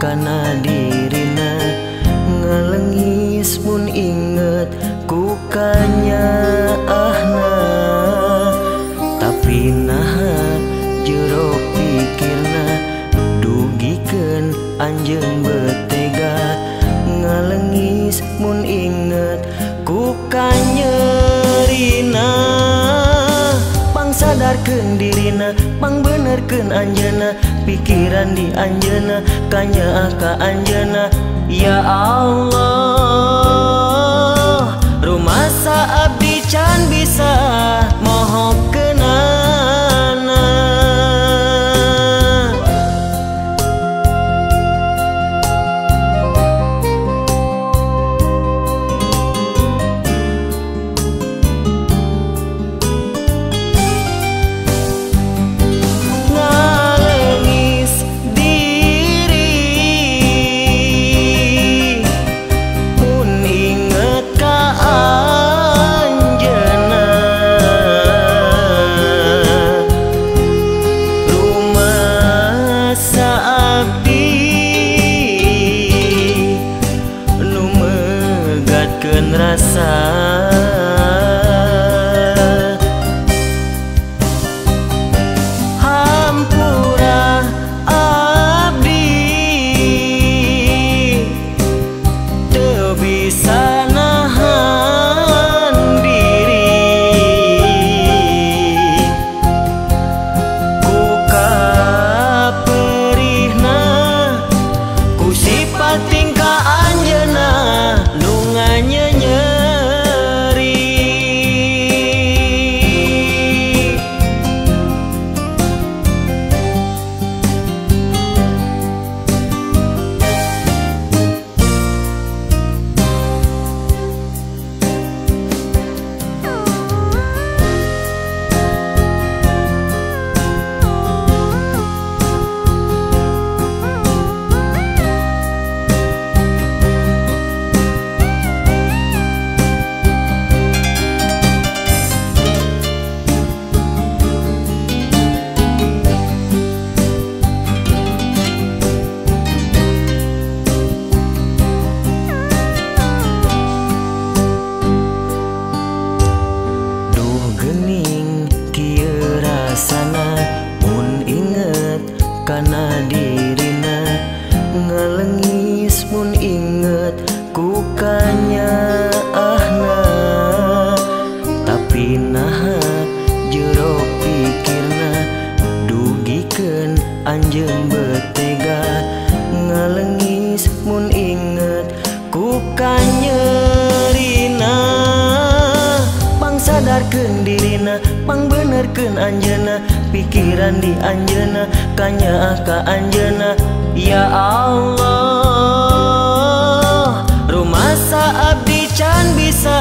kana dirina ngalengis mun inget ku kanyaahna tapi naha jero pikirna dugikeun anjeun betega ngalengis mun inget ku kanyerina pang sadarkeun dirina pang benerkeun anjeunna pikiran di anjeunna kanyaah ka anjeunna ya Allah rumasa abdi can bisa mohokkeunana ngalengis diri mun inget ka anjeunna rumasa abdi nu megatkeun rasa hampura abdi teu bisa nahan diri ku kaperihna ku sifat tingkah anjeunna nu nganyenyeri kana dirina ngalengis mun inget ku kanyaahna tapi naha jero pikirna dugikeun anjeun betega ngalengis mun inget ku kanyerina pang sadarkeun dirina pang benerkeun anjeunna pikiran di anjeunna kanyaah ka anjeunna ya Allah rumasa abdi can bisa